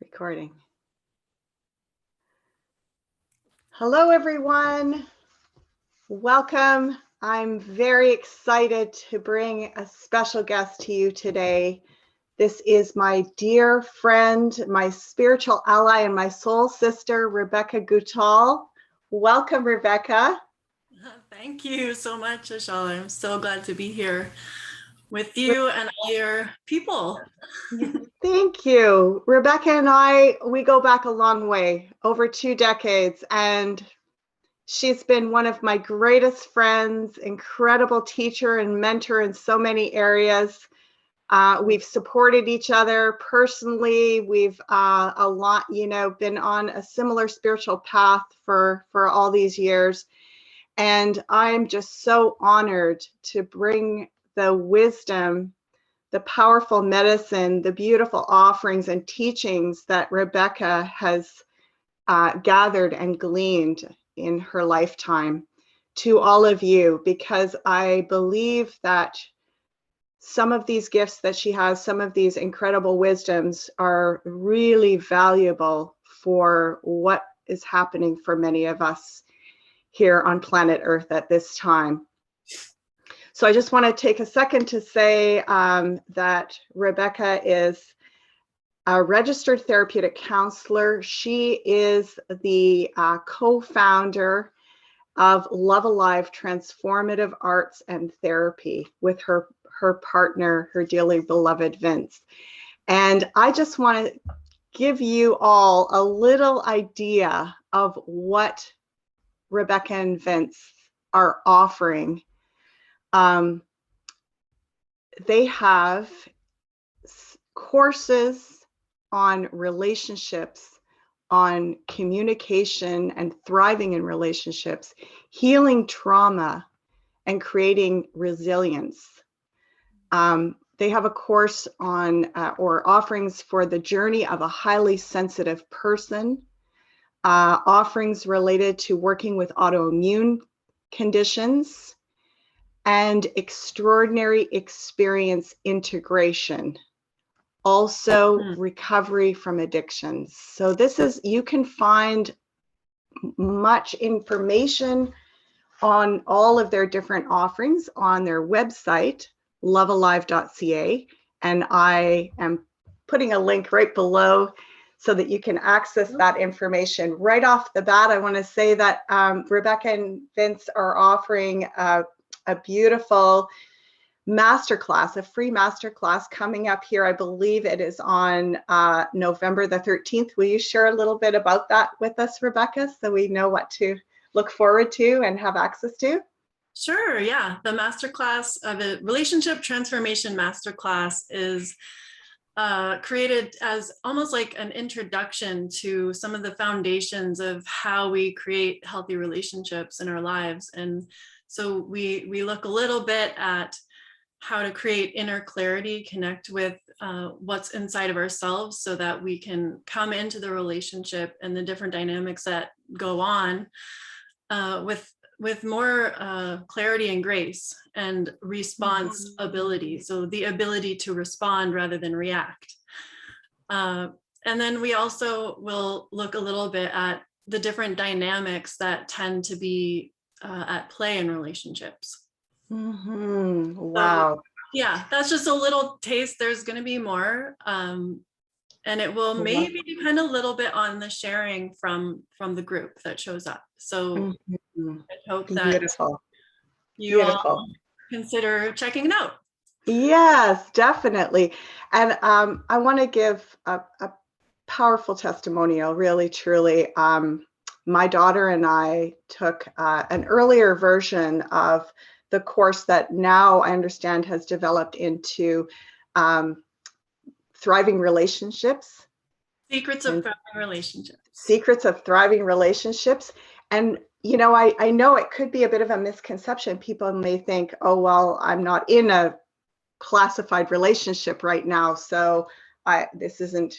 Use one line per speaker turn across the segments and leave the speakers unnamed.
Recording. Hello, everyone. Welcome. I'm very excited to bring a special guest to you today. This is my dear friend, my spiritual ally, and my soul sister, Rebecca Goutal. Welcome, Rebecca.
Thank you so much, Ashal. I'm so glad to be here with you and all your people.
Thank you. Rebecca and we go back a long way, over 2 decades, and she's been one of my greatest friends, incredible teacher and mentor in so many areas. We've supported each other personally. We've a lot, been on a similar spiritual path for all these years. And I'm just so honored to bring the wisdom, the powerful medicine, the beautiful offerings and teachings that Rebecca has gathered and gleaned in her lifetime to all of you, because I believe that some of these gifts that she has, some of these incredible wisdoms are really valuable for what is happening for many of us here on planet Earth at this time. So I just want to take a second to say that Rebecca is a registered therapeutic counselor. She is the co-founder of Love Alive Transformative Arts and Therapy with her partner, her dearly beloved Vince. And I just want to give you all a little idea of what Rebecca and Vince are offering. They have courses on relationships, on communication and thriving in relationships, healing trauma, and creating resilience. They have a course on or offerings for the journey of a highly sensitive person, offerings related to working with autoimmune conditions, and extraordinary experience integration. Also recovery from addictions. So this is, you can find much information on all of their different offerings on their website, lovealive.ca. And I am putting a link right below so that you can access that information. Right off the bat, I want to say that Rebecca and Vince are offering a beautiful masterclass, a free masterclass coming up here. I believe it is on November the 13th. Will you share a little bit about that with us, Rebecca, so we know what to look forward to and have access to?
Sure, yeah. The masterclass, the Relationship Transformation Masterclass is created as almost like an introduction to some of the foundations of how we create healthy relationships in our lives. And so we look a little bit at how to create inner clarity, connect with what's inside of ourselves so that we can come into the relationship and the different dynamics that go on with more clarity and grace and response ability. So the ability to respond rather than react. And then we also will look a little bit at the different dynamics that tend to be at play in relationships.
Wow.
So, yeah, that's just a little taste. There's going to be more. And it will maybe depend a little bit on the sharing from the group that shows up. So I hope that you all consider checking it out.
Yes, definitely. And I want to give a powerful testimonial, really, truly. My daughter and I took an earlier version of the course that now I understand has developed into Thriving Relationships.
Secrets of Thriving Relationships.
Secrets of Thriving Relationships. And, I know it could be a bit of a misconception. People may think, oh, well, I'm not in a classified relationship right now, so this isn't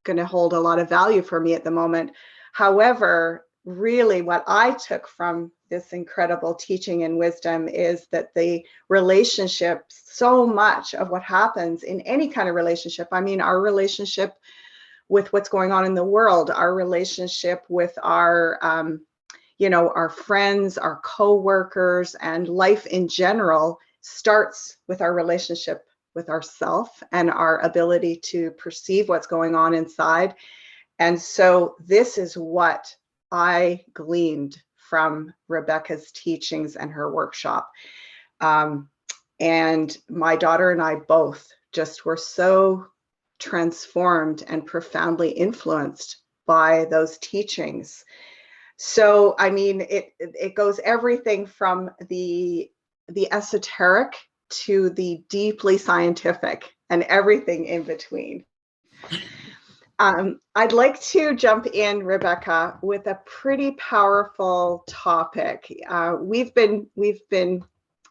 going to hold a lot of value for me at the moment. However, really what I took from this incredible teaching and wisdom is that the relationship, so much of what happens in any kind of relationship, I mean, our relationship with what's going on in the world, our relationship with our, our friends, our co-workers, and life in general starts with our relationship with ourself and our ability to perceive what's going on inside. And so this is what I gleaned from Rebecca's teachings and her workshop. And my daughter and I both just were so transformed and profoundly influenced by those teachings. So, I mean, it goes everything from the esoteric to the deeply scientific and everything in between. I'd like to jump in, Rebecca, with a pretty powerful topic. We've been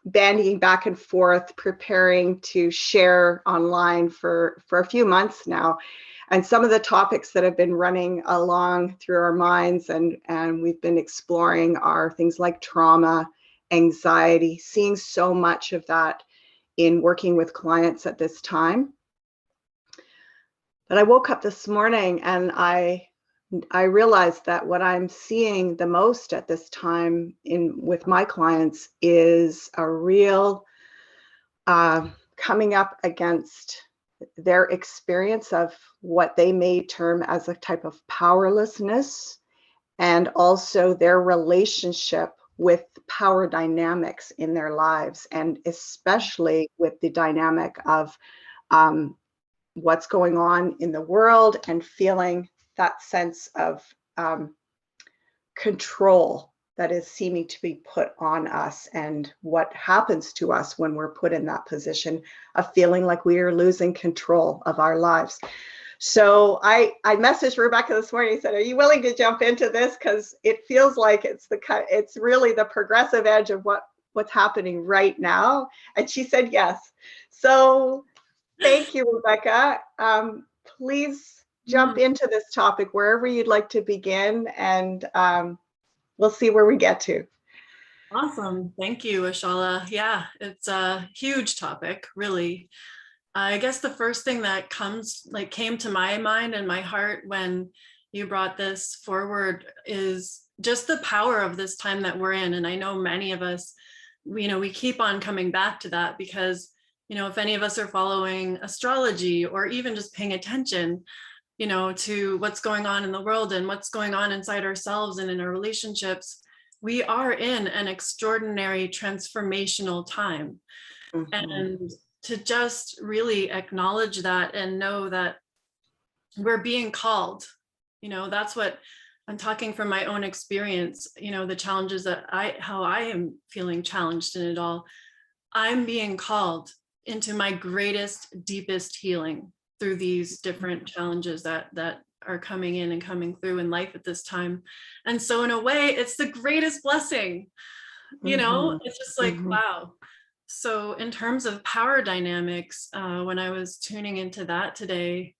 bandying back and forth, preparing to share online for a few months now. And some of the topics that have been running along through our minds and we've been exploring are things like trauma, anxiety, seeing so much of that in working with clients at this time. But I woke up this morning and I realized that what I'm seeing the most at this time with my clients is a real coming up against their experience of what they may term as a type of powerlessness, and also their relationship with power dynamics in their lives, and especially with the dynamic of what's going on in the world and feeling that sense of control that is seeming to be put on us, and what happens to us when we're put in that position of feeling like we are losing control of our lives. So I messaged Rebecca this morning and said, are you willing to jump into this? Because it feels like it's really the progressive edge of what's happening right now. And she said yes. So thank you, Rebecca. Please jump into this topic wherever you'd like to begin, and we'll see where we get to.
Awesome. Thank you, Ashala. Yeah, it's a huge topic, really. I guess the first thing that came to my mind and my heart when you brought this forward is just the power of this time that we're in. And I know many of us, we keep on coming back to that because, if any of us are following astrology or even just paying attention, to what's going on in the world and what's going on inside ourselves and in our relationships, we are in an extraordinary transformational time. Mm-hmm. And to just really acknowledge that and know that we're being called, that's what I'm talking from my own experience, the challenges how I am feeling challenged in it all. I'm being called into my greatest, deepest healing through these different challenges that are coming in and coming through in life at this time. And so in a way, it's the greatest blessing, it's just like, wow. So in terms of power dynamics, when I was tuning into that today,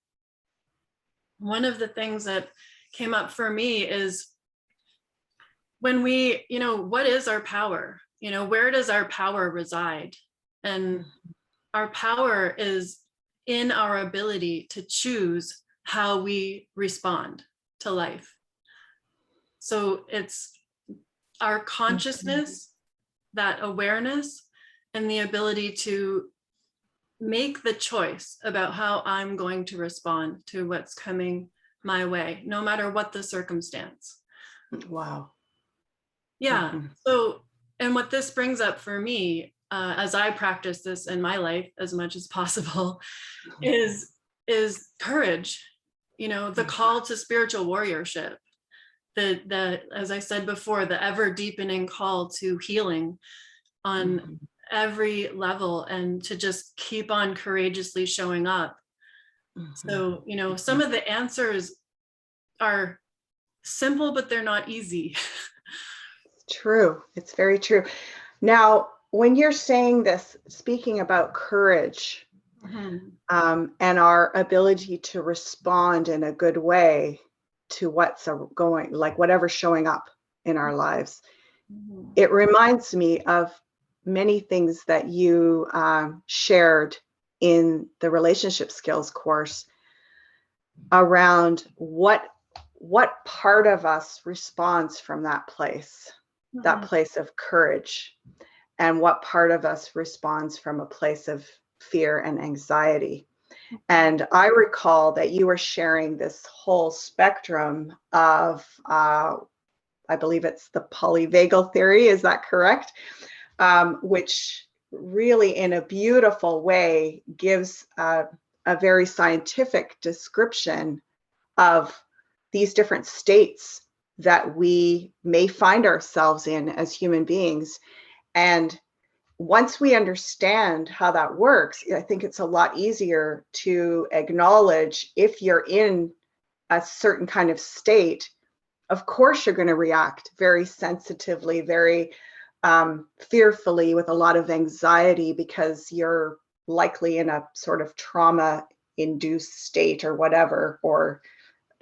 one of the things that came up for me is when we, what is our power? Where does our power reside? And our power is in our ability to choose how we respond to life. So it's our consciousness, that awareness, and the ability to make the choice about how I'm going to respond to what's coming my way, no matter what the circumstance.
Wow.
Yeah. So, and what this brings up for me, as I practice this in my life as much as possible, is courage, the call to spiritual warriorship, the as I said before, the ever deepening call to healing on every level, and to just keep on courageously showing up. So, some of the answers are simple, but they're not easy.
True. It's very true. Now, when you're saying this, speaking about courage, and our ability to respond in a good way to what's going, like whatever's showing up in our lives, it reminds me of many things that you shared in the relationship skills course. around what part of us responds from that place of courage, and what part of us responds from a place of fear and anxiety. And I recall that you were sharing this whole spectrum of, I believe it's the polyvagal theory, is that correct? Which really, in a beautiful way, gives a very scientific description of these different states that we may find ourselves in as human beings. And once we understand how that works, I think it's a lot easier to acknowledge if you're in a certain kind of state. Of course, you're going to react very sensitively, very fearfully, with a lot of anxiety, because you're likely in a sort of trauma-induced state or whatever, or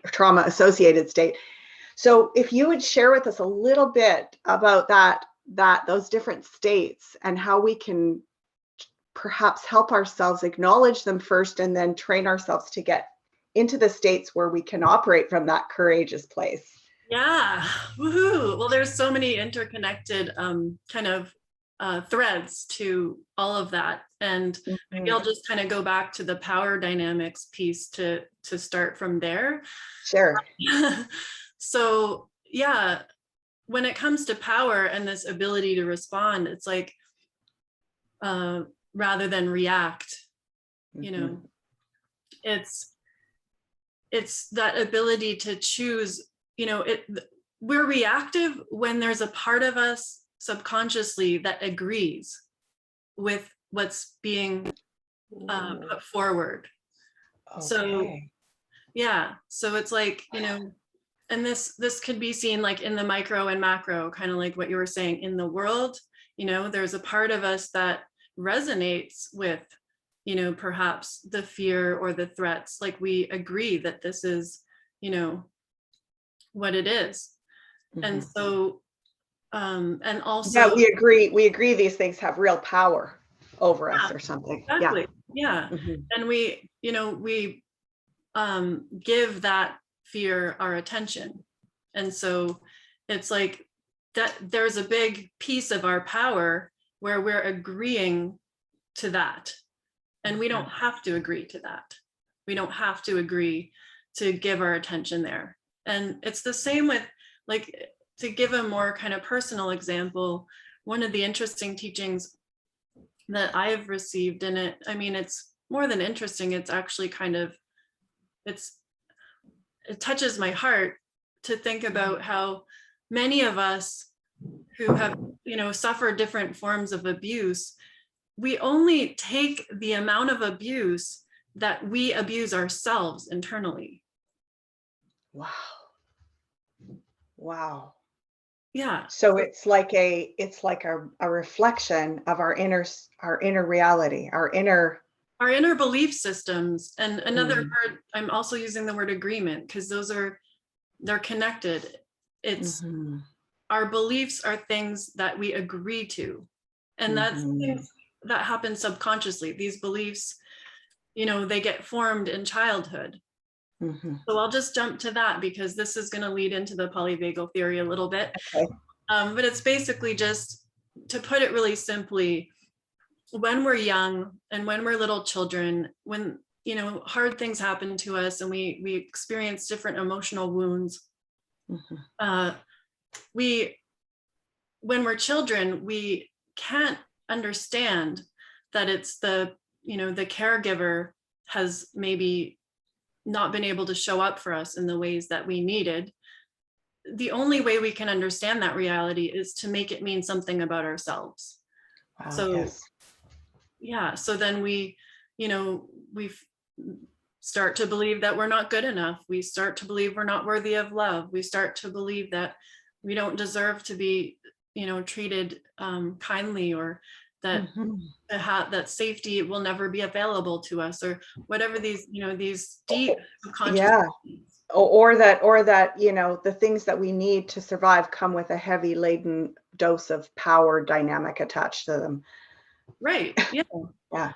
trauma-associated state. So if you would share with us a little bit about those different states, and how we can perhaps help ourselves acknowledge them first, and then train ourselves to get into the states where we can operate from that courageous place.
Yeah, woohoo! Well, there's so many interconnected kind of threads to all of that, and maybe I'll just kind of go back to the power dynamics piece to start from there.
Sure.
So yeah, when it comes to power and this ability to respond, it's like rather than react, you know, it's that ability to choose. You know, we're reactive when there's a part of us subconsciously that agrees with what's being put forward. Okay. So yeah, so it's like, you know, and this could be seen like in the micro and macro, kind of like what you were saying in the world. You know, there's a part of us that resonates with, you know, perhaps the fear or the threats. Like we agree that this is, you know, what it is. And so and also,
yeah, we agree these things have real power over us or something.
Exactly. Yeah. And we, you know, we give that fear our attention. And so it's like that there's a big piece of our power where we're agreeing to that. And we don't have to agree to that. We don't have to agree to give our attention there. And it's the same with, like, to give a more kind of personal example, one of the interesting teachings that I've received in it, I mean, it's more than interesting, it's actually kind of, it touches my heart to think about how many of us who have, you know, suffered different forms of abuse, we only take the amount of abuse that we abuse ourselves internally.
Wow.
Yeah.
So it's like a reflection of our inner reality, our inner
belief systems. And another word, I'm also using the word agreement, because they're connected. It's our beliefs are things that we agree to, and that's things that happen subconsciously. These beliefs, you know, they get formed in childhood. So I'll just jump to that, because this is going to lead into the polyvagal theory a little bit.
Okay.
But it's basically, just to put it really simply, when we're young and when we're little children, when, you know, hard things happen to us and we experience different emotional wounds, when we're children, we can't understand that it's the, you know, the caregiver has maybe not been able to show up for us in the ways that we needed. The only way we can understand that reality is to make it mean something about ourselves. Wow, so yes. Yeah, so then we, you know, we start to believe that we're not good enough. We start to believe we're not worthy of love. We start to believe that we don't deserve to be, you know, treated kindly, or that that safety will never be available to us, or whatever these, you know, these deep conscious
or that, you know, the things that we need to survive come with a heavy laden dose of power dynamic attached to them.
Right. Yeah.
Yeah.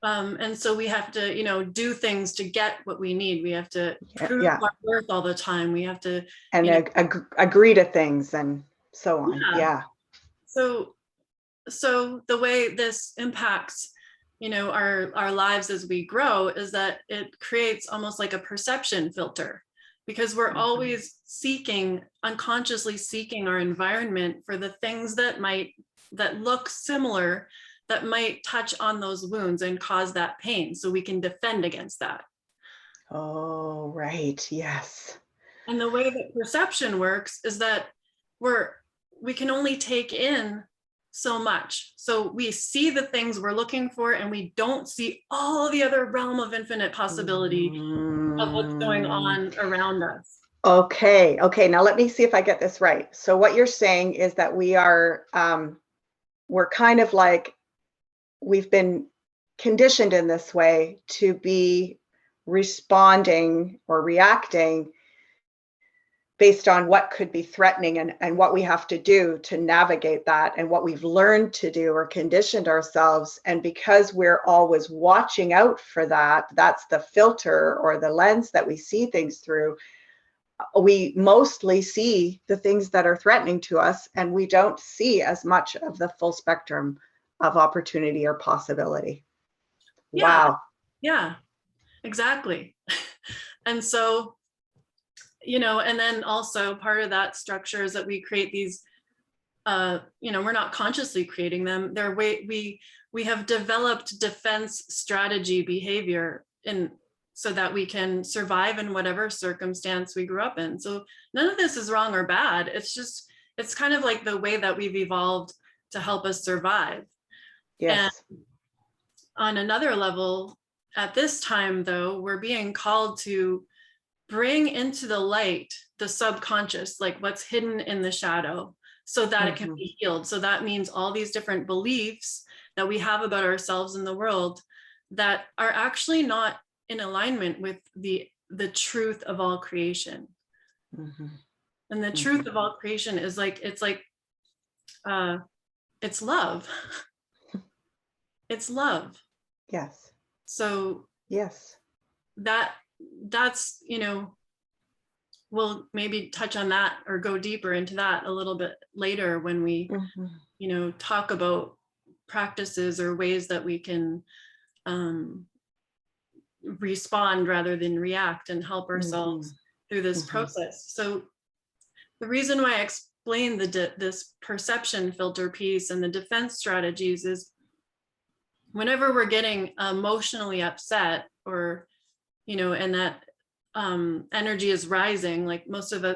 And so we have to, do things to get what we need. We have to prove
Yeah.
our worth all the time. We have to,
And agree to things and so on.
yeah.
Yeah.
So the way this impacts, our lives as we grow is that it creates almost like a perception filter, because we're always unconsciously seeking our environment for the things that look similar, that might touch on those wounds and cause that pain, so we can defend against that.
Oh, right. Yes.
And the way that perception works is that we can only take in so much. So we see the things we're looking for, and we don't see all the other realm of infinite possibility of what's going on around us.
Okay. Now let me see if I get this right. So what you're saying is that we're kind of like, we've been conditioned in this way to be responding or reacting based on what could be threatening and what we have to do to navigate that, and what we've learned to do or conditioned ourselves. And because we're always watching out for that, that's the filter or the lens that we see things through. We mostly see the things that are threatening to us, and we don't see as much of the full spectrum of opportunity or possibility.
Yeah.
Wow.
Yeah, exactly. And so, and then also part of that structure is that we create these, we're not consciously creating them. We have developed defense strategy behavior so that we can survive in whatever circumstance we grew up in. So none of this is wrong or bad. It's kind of like the way that we've evolved to help us survive.
Yes.
And on another level, at this time, though, we're being called to bring into the light the subconscious, like what's hidden in the shadow, so that it can be healed. So that means all these different beliefs that we have about ourselves in the world that are actually not in alignment with the truth of all creation. And the truth of all creation is it's love. It's love.
Yes.
So
yes,
that's we'll maybe touch on that or go deeper into that a little bit later when we talk about practices or ways that we can respond rather than react and help ourselves through this process. So the reason why I explained this perception filter piece and the defense strategies is whenever we're getting emotionally upset, or and that energy is rising, like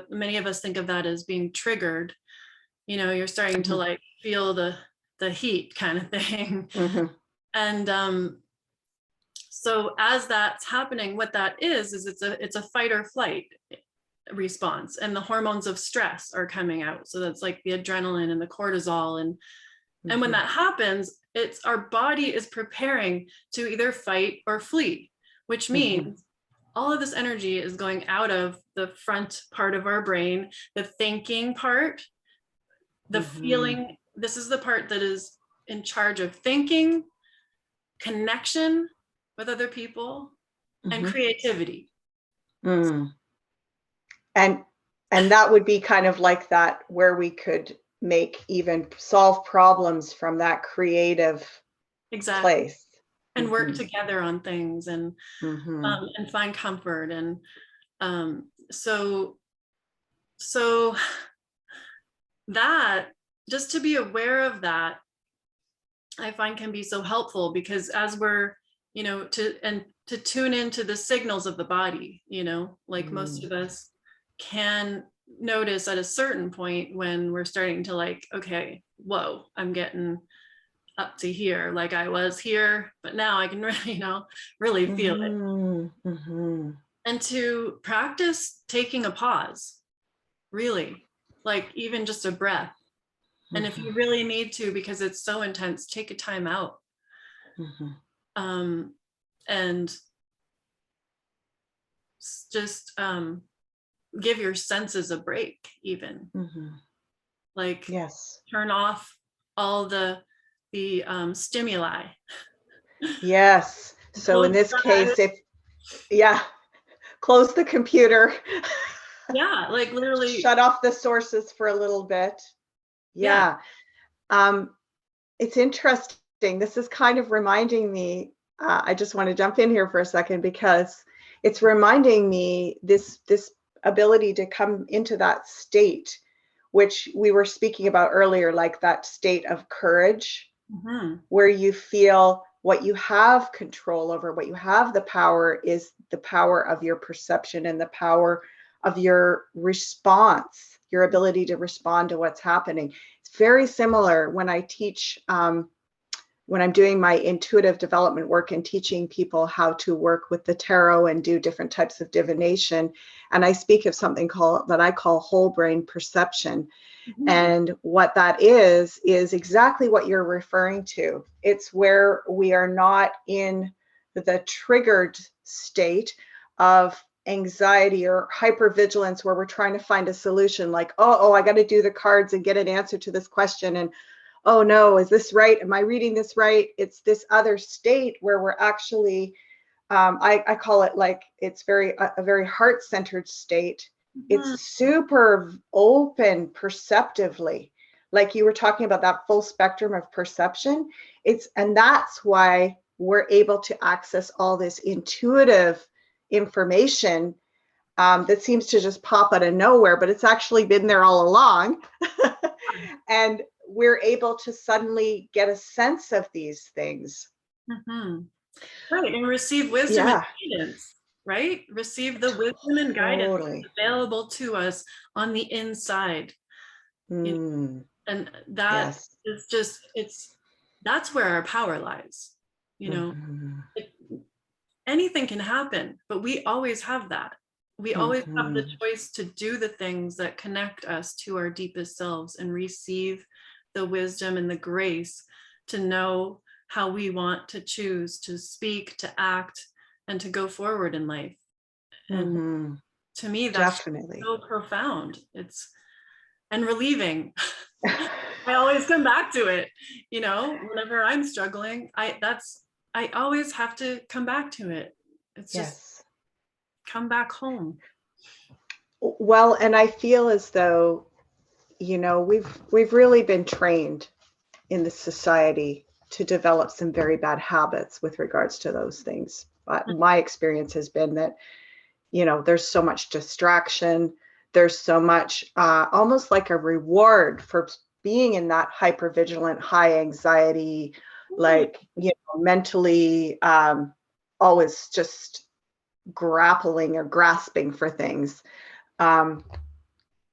many of us think of that as being triggered, you're starting to like feel the heat kind of thing. And so as that's happening, what that is it's a fight or flight response, and the hormones of stress are coming out. So that's like the adrenaline and the cortisol, and when that happens, it's our body is preparing to either fight or flee, which means all of this energy is going out of the front part of our brain, the thinking part, the feeling. This is the part that is in charge of thinking, connection with other people, and creativity.
And that would be kind of like that, where we could even solve problems from that creative place.
And work together on things and find comfort. And so that, just to be aware of that, I find can be so helpful, because as we're to tune into the signals of the body, like most of us can notice at a certain point when we're starting to like, okay, whoa, I'm getting up to here, like I was here, but now I can really feel it. And to practice taking a pause, really, like even just a breath. And if you really need to, because it's so intense, take a time out. And just give your senses a break, even. Like turn off all the stimuli
Yes. So in
Close
this
your
case,
eyes.
yeah, close the computer,
Yeah, like literally.
shut off the sources for a little bit.
Yeah.
Yeah. Um, it's interesting. This is kind of reminding me, I just want to jump in here for a second because it's reminding me this ability to come into that state, which we were speaking about earlier, like that state of courage, where you feel what you have control over, what you have the power is the power of your perception and the power of your response, your ability to respond to what's happening. It's very similar when I teach, when I'm doing my intuitive development work and teaching people how to work with the tarot and do different types of divination. And I speak of something that I call whole brain perception. And what that is exactly what you're referring to. It's where we are not in the triggered state of anxiety or hypervigilance where we're trying to find a solution, like, oh, I got to do the cards and get an answer to this question. And oh no, is this right? Am I reading this right? It's this other state where we're actually, I call it like, it's a very heart-centered state. It's super open perceptively. Like you were talking about that full spectrum of perception. And that's why we're able to access all this intuitive information that seems to just pop out of nowhere, but it's actually been there all along. And we're able to suddenly get a sense of these things.
Right, and receive wisdom and guidance, right? Receive the wisdom and guidance available to us on the inside. And that is just, that's where our power lies. Anything can happen, but we always have that. We always have the choice to do the things that connect us to our deepest selves and receive the wisdom and the grace to know how we want to choose to speak, to act, and to go forward in life. And to me, that's definitely so profound. And relieving. I always come back to it, whenever I'm struggling, I always have to come back to it. It's just come back home.
Well, and I feel as though, we've really been trained in the society to develop some very bad habits with regards to those things. But my experience has been that, there's so much distraction. There's so much, almost like a reward for being in that hypervigilant, high anxiety, like, mentally always just grappling or grasping for things.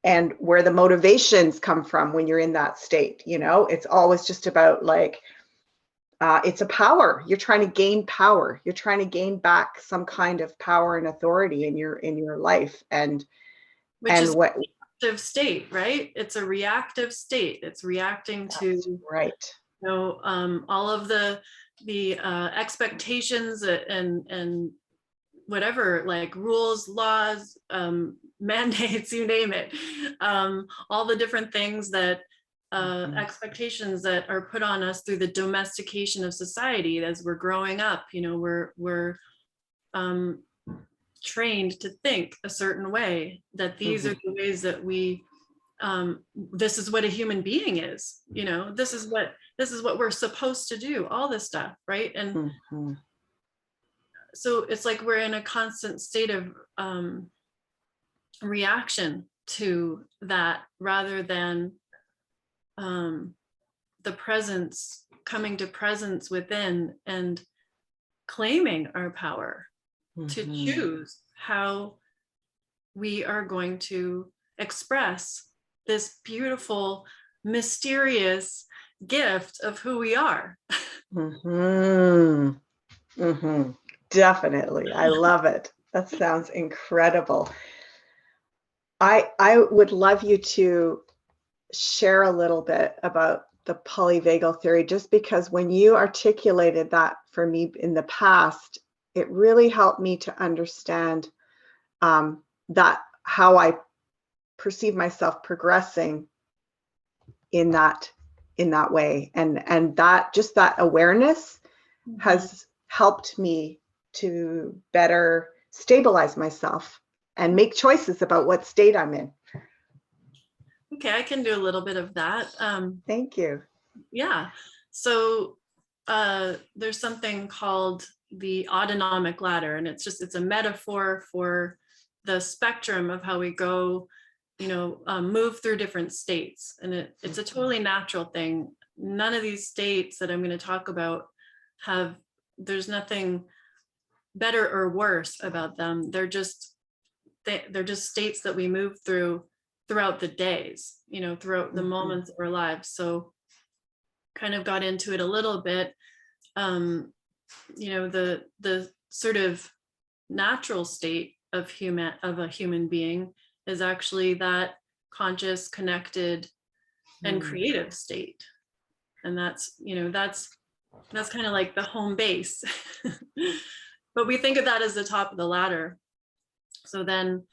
And where the motivations come from when you're in that state, it's always just about like, it's a power. You're trying to gain power. You're trying to gain back some kind of power and authority in your life.
Which is what reactive state, right? It's a reactive state. It's reacting to all of the expectations and whatever, like rules, laws, mandates, you name it, all the different things that expectations that are put on us through the domestication of society as we're growing up. We're trained to think a certain way, that these are the ways that we this is what a human being is, this is what we're supposed to do, all this stuff, right? And so it's like we're in a constant state of reaction to that, rather than the presence, coming to presence within and claiming our power to choose how we are going to express this beautiful, mysterious gift of who we are.
Definitely. I love it. That sounds incredible. I would love you to share a little bit about the polyvagal theory, just because when you articulated that for me in the past, it really helped me to understand that how I perceive myself progressing in that way, and that just that awareness has helped me to better stabilize myself and make choices about what state I'm in.
Okay, I can do a little bit of that.
Thank you.
Yeah. So there's something called the autonomic ladder, and it's a metaphor for the spectrum of how we go, move through different states. And it's a totally natural thing. None of these states that I'm going to talk about there's nothing better or worse about them. They're just states that we move throughout the days, throughout the moments of our lives. So kind of got into it a little bit. The sort of natural state of a human being is actually that conscious, connected, and creative state. And that's kind of like the home base. But we think of that as the top of the ladder. So then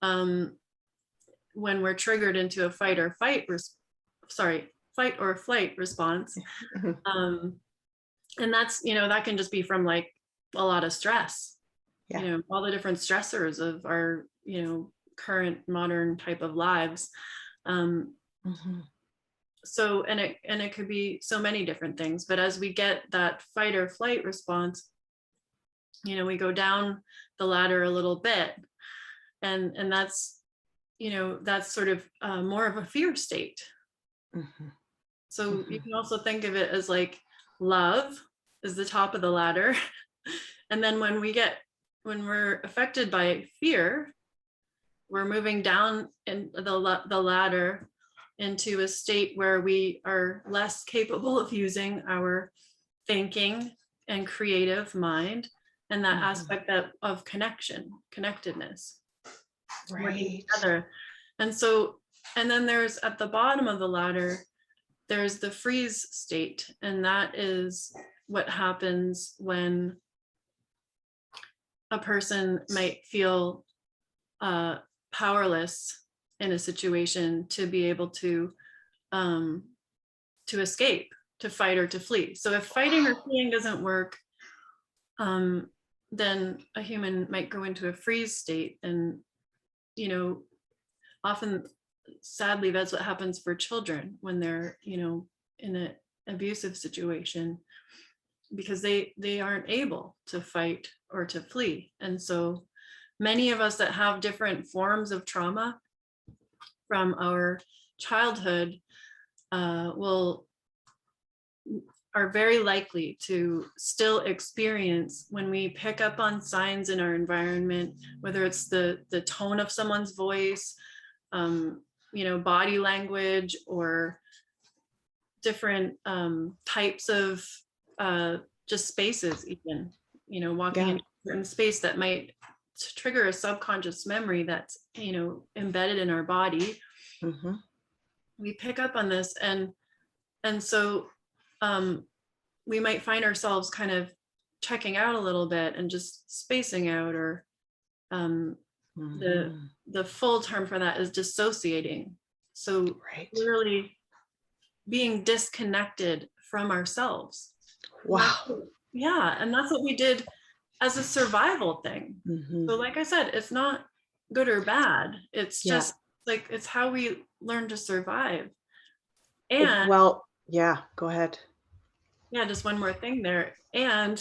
when we're triggered into a fight or flight response, and that's, that can just be from like a lot of stress, all the different stressors of our, current modern type of lives. So, and it could be so many different things, but as we get that fight or flight response, we go down the ladder a little bit, and that's, that's sort of more of a fear state. So you can also think of it as like love is the top of the ladder. And then when we're affected by fear, we're moving down in the ladder into a state where we are less capable of using our thinking and creative mind, and that aspect of connectedness.
Right.
Together. And then there's at the bottom of the ladder, there's the freeze state. And that is what happens when a person might feel powerless in a situation to be able to escape, to fight or to flee. So if fighting or fleeing doesn't work, then a human might go into a freeze state. And often, sadly, that's what happens for children when they're, in an abusive situation, because they aren't able to fight or to flee. And so many of us that have different forms of trauma from our childhood are very likely to still experience, when we pick up on signs in our environment, whether it's the tone of someone's voice, body language, or different types of just spaces, even, walking in a certain space that might trigger a subconscious memory that's, embedded in our body. We pick up on this, and so we might find ourselves kind of checking out a little bit and just spacing out, or the full term for that is dissociating. So literally being disconnected from ourselves.
Wow.
Yeah. And that's what we did as a survival thing. So like I said, it's not good or bad. It's just like, it's how we learn to survive. And
well, go ahead.
Yeah, just one more thing there. And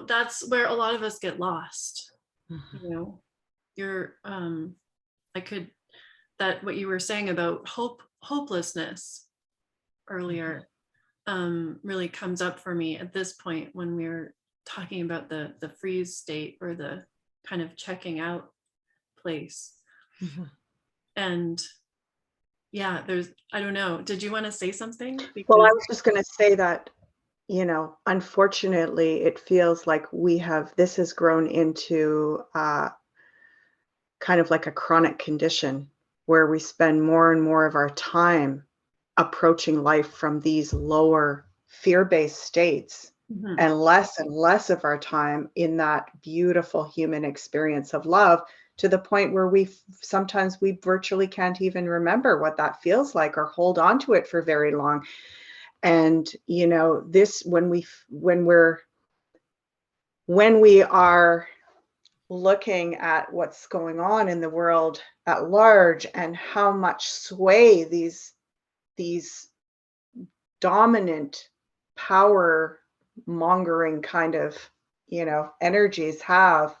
that's where a lot of us get lost. What you were saying about hopelessness earlier really comes up for me at this point when we're talking about the freeze state, or the kind of checking out place. And yeah, I don't know. Did you want to say something?
Well, I was just going to say that, unfortunately, it feels like this has grown into kind of like a chronic condition, where we spend more and more of our time approaching life from these lower fear-based states, and less of our time in that beautiful human experience of love, to the point where sometimes we virtually can't even remember what that feels like, or hold on to it for very long. And, you know, this, when we are looking at what's going on in the world at large and how much sway these dominant power mongering kind of, you know, energies have,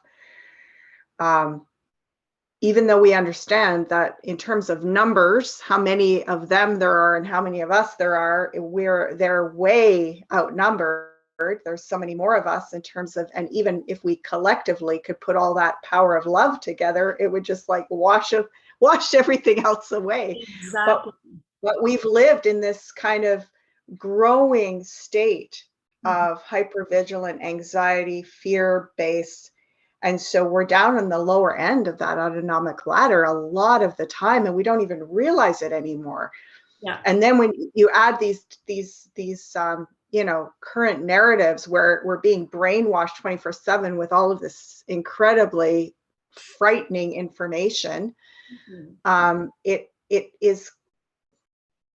even though we understand that in terms of numbers, how many of them there are and how many of us there are, they're way outnumbered. There's so many more of us in terms of, and even if we collectively could put all that power of love together, it would just like wash everything else away.
Exactly.
But we've lived in this kind of growing state of hypervigilant anxiety, fear-based. And so we're down on the lower end of that autonomic ladder a lot of the time, and we don't even realize it anymore.
Yeah.
And then when you add these you know, current narratives where we're being brainwashed 24/7 with all of this incredibly frightening information, it is,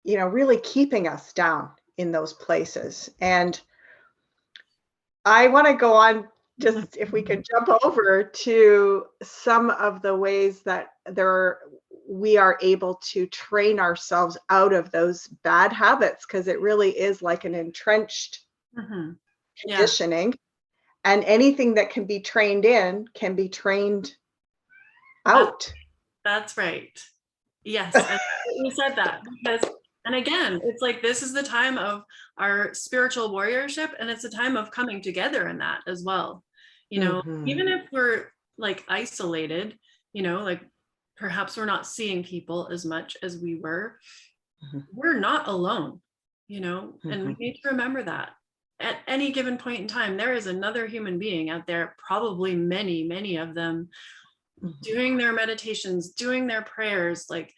you know, really keeping us down in those places. And I want to go on, just if we could jump over to some of the ways that we are able to train ourselves out of those bad habits, because it really is like an entrenched conditioning. And anything that can be trained in can be trained out.
That's right. Yes, you said that, because, and again, it's like, this is the time of our spiritual warriorship, and it's a time of coming together in that as well. You know, even if we're like isolated, you know, like perhaps we're not seeing people as much as we were, we're not alone, you know, and we need to remember that at any given point in time, there is another human being out there, probably many, many of them, doing their meditations, doing their prayers, like,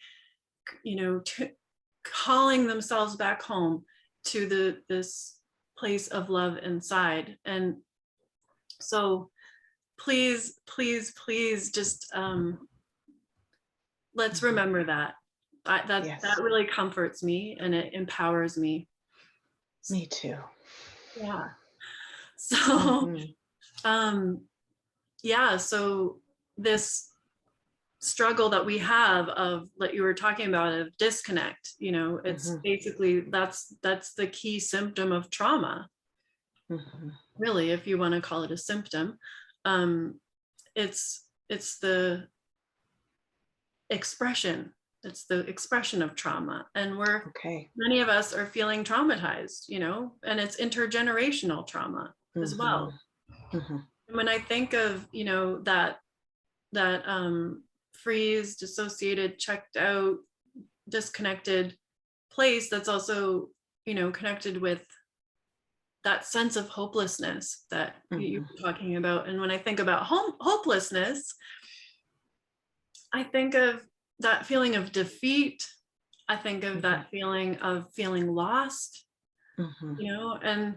you know, calling themselves back home to this place of love inside. And so please, please, please, just let's remember that. That really comforts me, and it empowers me.
Me too.
Yeah. So yeah, so this struggle that we have of, like you were talking about, of disconnect, you know, it's basically that's the key symptom of trauma. Really, if you want to call it a symptom. It's the expression. It's the expression of trauma, and many of us are feeling traumatized, you know, and it's intergenerational trauma as well. And when I think of, you know, that freeze, dissociated, checked out, disconnected place, that's also, you know, connected with that sense of hopelessness that you were talking about. And when I think about hopelessness, I think of that feeling of defeat. I think of that feeling of feeling lost, you know, and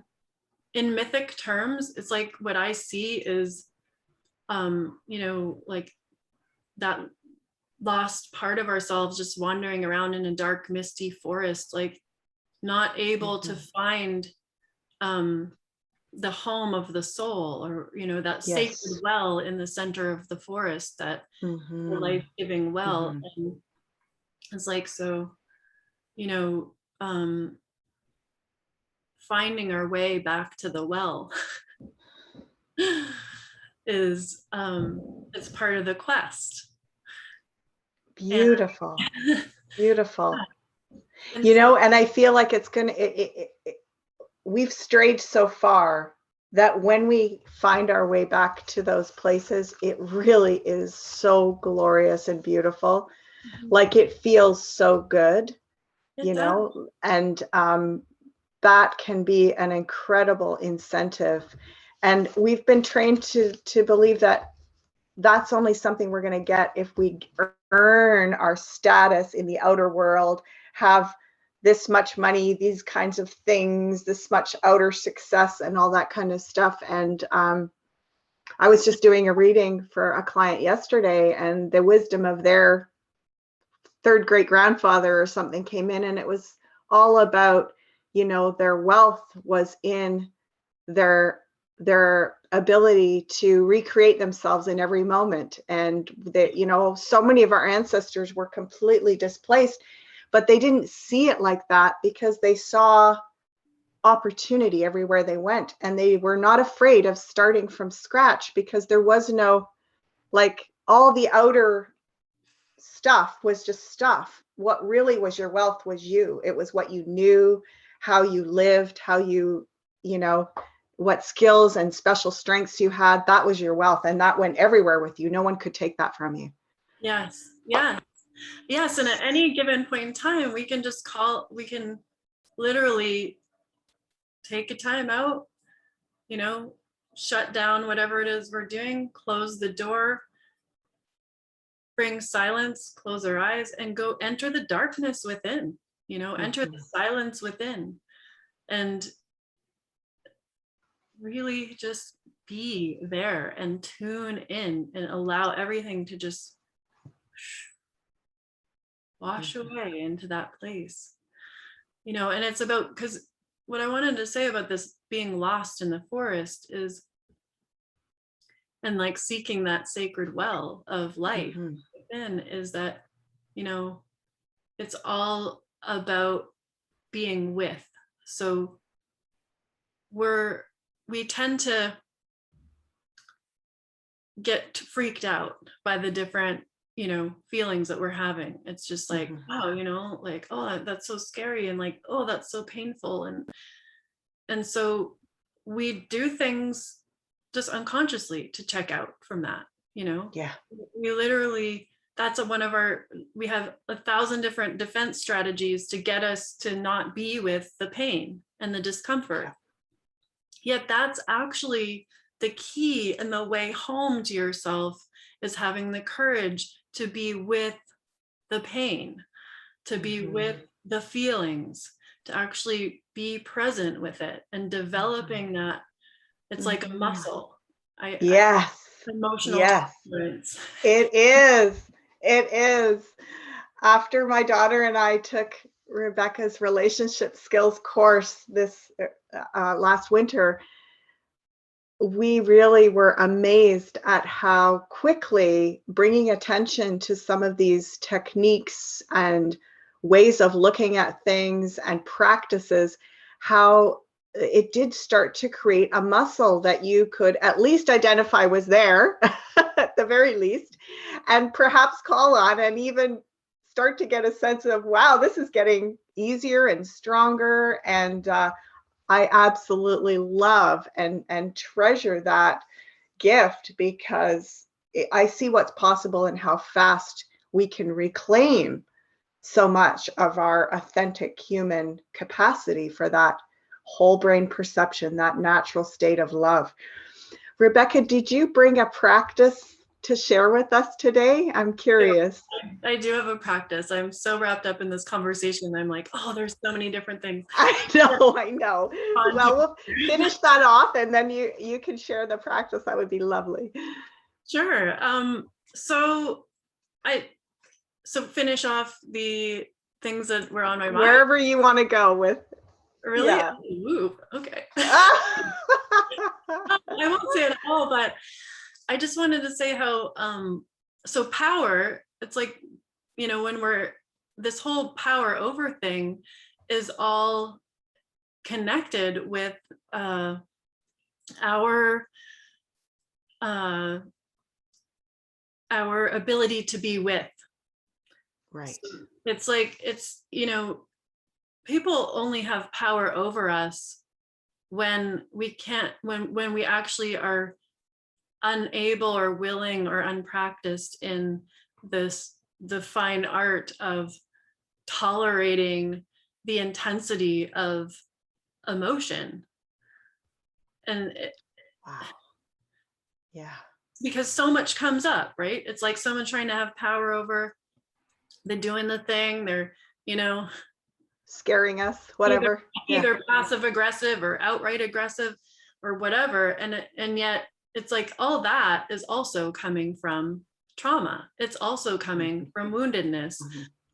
in mythic terms, it's like what I see is, you know, like that lost part of ourselves just wandering around in a dark, misty forest, like not able to find the home of the soul, or, you know, that sacred well in the center of the forest, that the life-giving well. And it's like, so, you know, finding our way back to the well is it's part of the quest.
Beautiful. Beautiful. You know, and I feel like it's gonna, we've strayed so far that when we find our way back to those places, it really is so glorious and beautiful. Like, it feels so good, you know, and that can be an incredible incentive. And we've been trained to believe that that's only something we're going to get if we earn our status in the outer world, have this much money, these kinds of things, this much outer success, and all that kind of stuff. And I was just doing a reading for a client yesterday, and the wisdom of their third great grandfather or something came in, and it was all about, their wealth was in their ability to recreate themselves in every moment. And so many of our ancestors were completely displaced, but they didn't see it like that because they saw opportunity everywhere they went, and they were not afraid of starting from scratch because there was no, like, all the outer stuff was just stuff. What really was your wealth was you. It was what you knew, how you lived, how you what skills and special strengths you had. That was your wealth, and that went everywhere with you. No one could take that from you.
Yes. And at any given point in time, we can literally take a time out, shut down whatever it is we're doing, close the door, bring silence, close our eyes, and go enter the darkness within, enter the silence within, and really just be there and tune in and allow everything to just wash away into that place. And it's about, because what I wanted to say about this being lost in the forest is, and like seeking that sacred well of life within, is that, it's all about being with. So we tend to get freaked out by the different feelings that we're having. It's just like, oh, like, oh, that's so scary, and like, oh, that's so painful, and so we do things just unconsciously to check out from that. We literally, that's we have 1,000 different defense strategies to get us to not be with the pain and the discomfort. Yet that's actually the key, and the way home to yourself is having the courage to be with the pain, to be with the feelings, to actually be present with it, and developing that. It's like a muscle. Emotional tolerance.
It is. After my daughter and I took Rebecca's relationship skills course this last winter, we really were amazed at how quickly bringing attention to some of these techniques and ways of looking at things and practices, how it did start to create a muscle that you could at least identify was there at the very least, and perhaps call on, and even start to get a sense of, wow, this is getting easier and stronger. And I absolutely love and treasure that gift, because I see what's possible and how fast we can reclaim so much of our authentic human capacity for that whole brain perception, that natural state of love. Rebecca, did you bring a practice to share with us today? I'm curious.
I do have a practice. I'm so wrapped up in this conversation. I'm like, oh, there's so many different things.
I know. Well, we'll finish that off, and then you can share the practice. That would be lovely.
Sure. So finish off the things that were on my mind.
Wherever you want to go with.
Really?
Yeah.
Ooh, okay. I won't say it all, but I just wanted to say how, so power, it's like, when this whole power over thing is all connected with our ability to be with.
Right.
So it's like, people only have power over us when we actually are unable or willing or unpracticed in the fine art of tolerating the intensity of emotion. And
wow. Yeah. Because
so much comes up, right? It's like someone trying to have power over, they're doing the thing, they're,
scaring us, whatever.
Either passive aggressive or outright aggressive or whatever. And yet it's like all that is also coming from trauma. It's also coming from woundedness.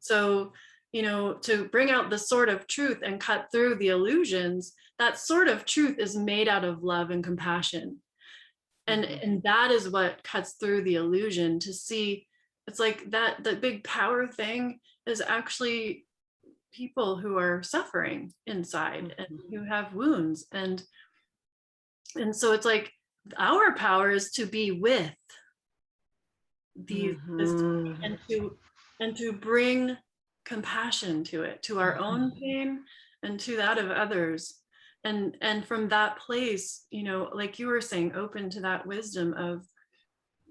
So you know, to bring out the sword of truth and cut through the illusions, that sword of truth is made out of love and compassion. And that is what cuts through the illusion, to see it's like that the big power thing is actually people who are suffering inside and who have wounds. And so it's like our power is to be with these and to bring compassion to it, to our own pain and to that of others. And from that place, you know, like you were saying, open to that wisdom of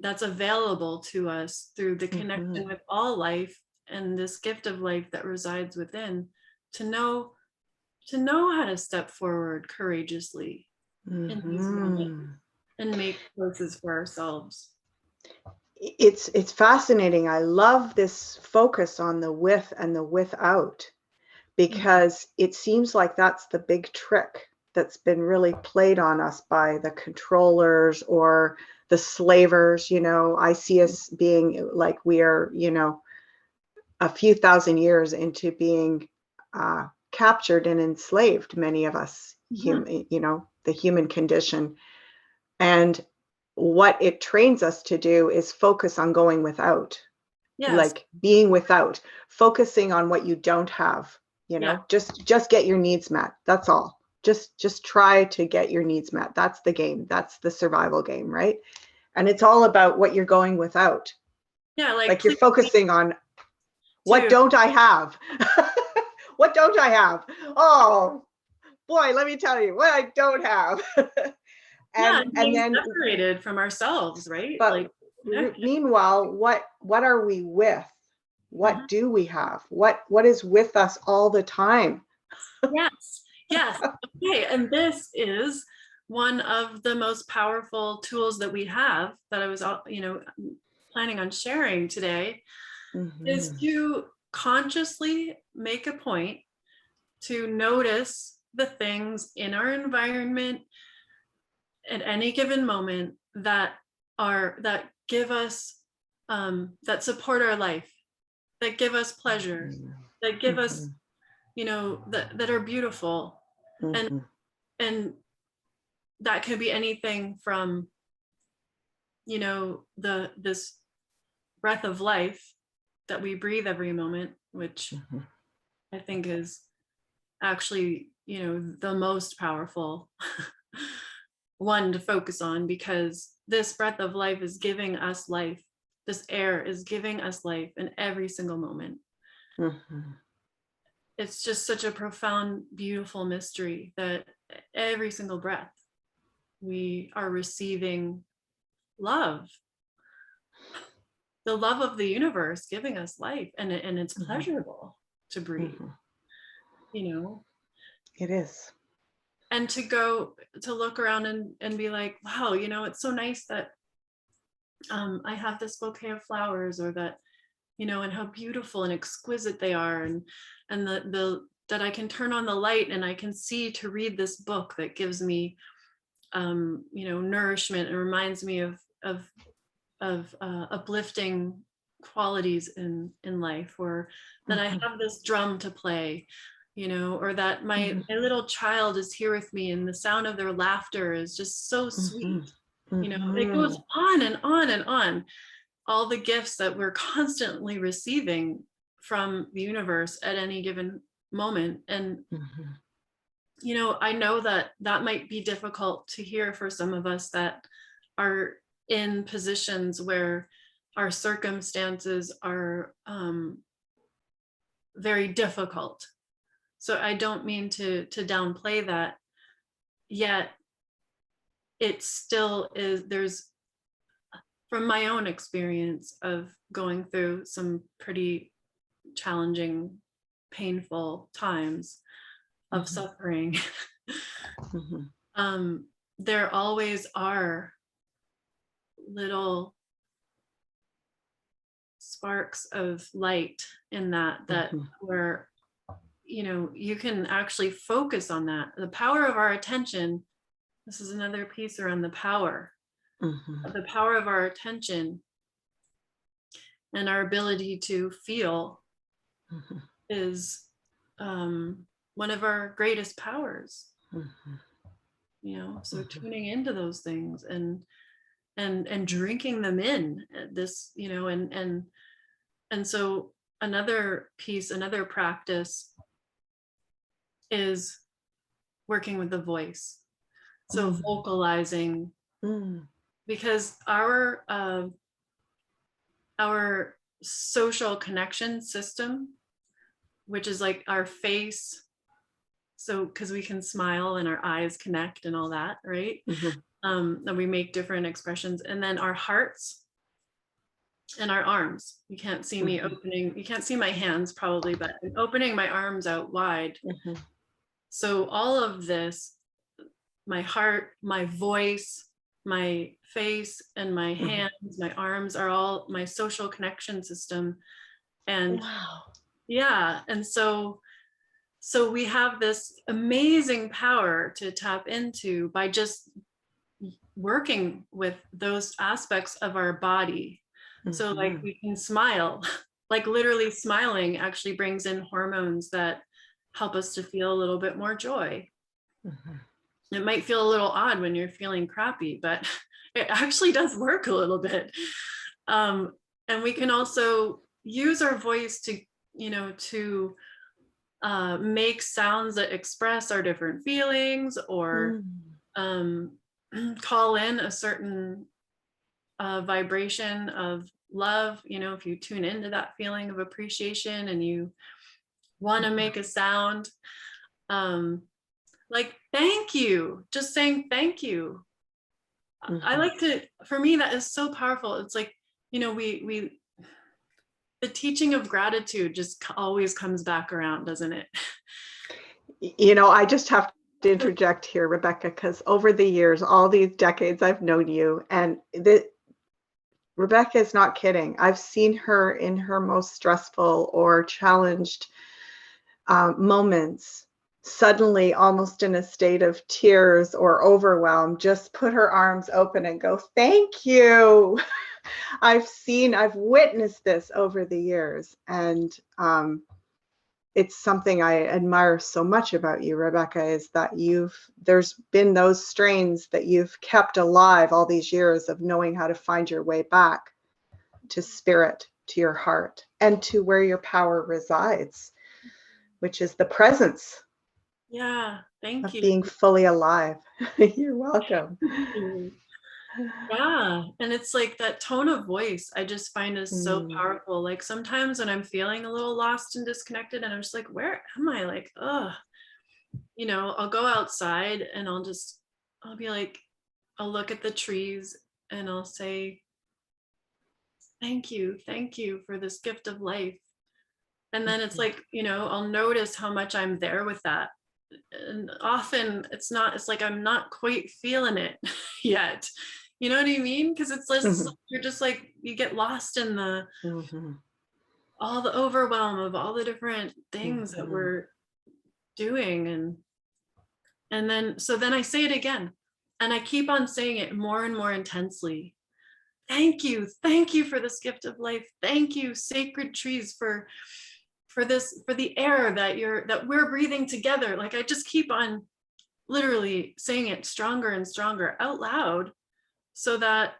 that's available to us through the connection with all life and this gift of life that resides within, to know how to step forward courageously in these moments and make choices for ourselves.
It's fascinating. I love this focus on the with and the without, because it seems like that's the big trick that's been really played on us by the controllers or the slavers. You know, I see us being like we are, you know, a few thousand years into being captured and enslaved, many of us, you know, the human condition. And what it trains us to do is focus on going without, like being without, focusing on what you don't have, you know, just get your needs met. That's all. Just try to get your needs met. That's the game. That's the survival game, right? And it's all about what you're going without.
Yeah,
like you're focusing on what don't I have? What don't I have? Oh boy, let me tell you what I don't have.
and then separated from ourselves, right?
But
like
meanwhile, what are we with? What do we have? What is with us all the time?
Yes. Okay, and this is one of the most powerful tools that we have that I was, you know, planning on sharing today, is to consciously make a point to notice the things in our environment at any given moment that give us that support our life, that give us pleasure, that give us, you know, that are beautiful. And that could be anything from, you know, this breath of life that we breathe every moment, which I think is actually, you know, the most powerful one to focus on, because this breath of life is giving us life. This air is giving us life in every single moment. It's just such a profound, beautiful mystery that every single breath we are receiving love, the love of the universe giving us life, and it's pleasurable to breathe, you know.
It is.
And to go to look around and be like, wow, you know, it's so nice that I have this bouquet of flowers, or that, you know, and how beautiful and exquisite they are, and the that I can turn on the light and I can see to read this book that gives me you know, nourishment and reminds me of uplifting qualities in life, or that I have this drum to play, you know, or that my little child is here with me and the sound of their laughter is just so sweet. You know, it goes on and on and on. All the gifts that we're constantly receiving from the universe at any given moment. And you know, I know that might be difficult to hear for some of us that are in positions where our circumstances are very difficult. So I don't mean to downplay that, yet it still is. There's, from my own experience of going through some pretty challenging, painful times of suffering, there always are little sparks of light in that where, you know, you can actually focus on that. The power of our attention. This is another piece around the power of our attention and our ability to feel is one of our greatest powers. You know, so tuning into those things and drinking them in, this, you know, and so another piece, another practice is working with the voice. So vocalizing, because our social connection system, which is like our face, so because we can smile and our eyes connect and all that, right? And we make different expressions, and then our hearts and our arms. You can't see me opening, you can't see my hands probably, but I'm opening my arms out wide. So all of this, my heart, my voice, my face, and my hands, my arms are all my social connection system. And yeah, and so we have this amazing power to tap into by just working with those aspects of our body. So like we can smile, like literally smiling actually brings in hormones that help us to feel a little bit more joy. It might feel a little odd when you're feeling crappy, but it actually does work a little bit. And we can also use our voice to, you know, to make sounds that express our different feelings, or call in a certain vibration of love. You know, if you tune into that feeling of appreciation and you want to make a sound, like thank you, just saying thank you. I like to, for me, that is so powerful. It's like, you know, the teaching of gratitude just always comes back around, doesn't it?
You know, I just have to interject here, Rebecca, because over the years, all these decades I've known you, and Rebecca is not kidding. I've seen her in her most stressful or challenged moments, suddenly almost in a state of tears or overwhelm, just put her arms open and go, thank you. I've witnessed this over the years, and it's something I admire so much about you, Rebecca, is that there's been those strains that you've kept alive all these years of knowing how to find your way back to spirit, to your heart, and to where your power resides, which is the presence.
Yeah, thank you.
Being fully alive. You're welcome.
Yeah, and it's like that tone of voice I just find is so powerful. Like sometimes when I'm feeling a little lost and disconnected and I'm just like, where am I? Like, you know, I'll go outside and I'll be like, I'll look at the trees and I'll say, thank you for this gift of life. And then it's like, you know, I'll notice how much I'm there with that. And often it's like I'm not quite feeling it yet. You know what I mean? Because it's just you're just like, you get lost in the all the overwhelm of all the different things that we're doing, and then I say it again, and I keep on saying it more and more intensely. Thank you for this gift of life. Thank you, sacred trees, for the air that we're breathing together. Like I just keep on literally saying it stronger and stronger out loud, so that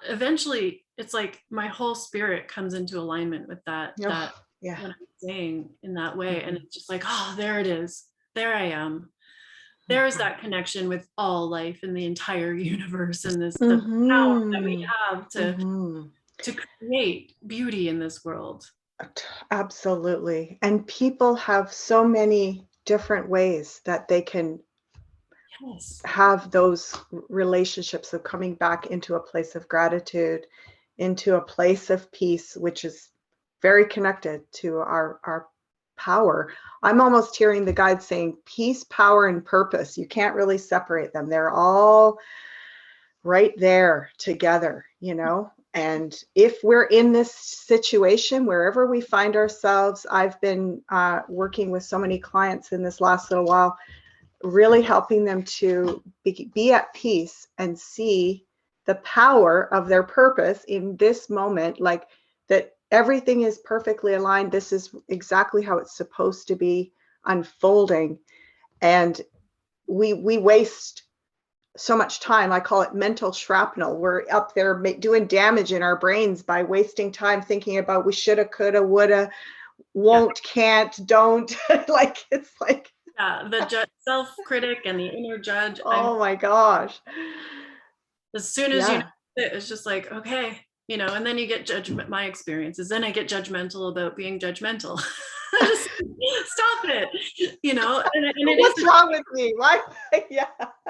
eventually it's like my whole spirit comes into alignment with that what I'm saying in that way. And it's just like, oh, there it is. There I am. There's that connection with all life in the entire universe, and the power that we have to create beauty in this world.
Absolutely. And people have so many different ways that they can have those relationships of coming back into a place of gratitude, into a place of peace, which is very connected to our power. I'm almost hearing the guide saying peace, power, and purpose. You can't really separate them. They're all right there together, you know? And if we're in this situation, wherever we find ourselves, I've been working with so many clients in this last little while, really helping them to be at peace and see the power of their purpose in this moment, like that everything is perfectly aligned. This is exactly how it's supposed to be unfolding. And we waste so much time. I call it mental shrapnel. We're up there doing damage in our brains by wasting time thinking about we shoulda, coulda, woulda, won't, can't, don't. Like, it's like,
yeah, the self-critic and the inner judge.
oh my gosh.
As soon as you know
Yeah.
it, it's just like, okay, you know, and then you get judgment. My experience is then I get judgmental about being judgmental. Just stop it, you know. And it
What's wrong with me? Why? Yeah.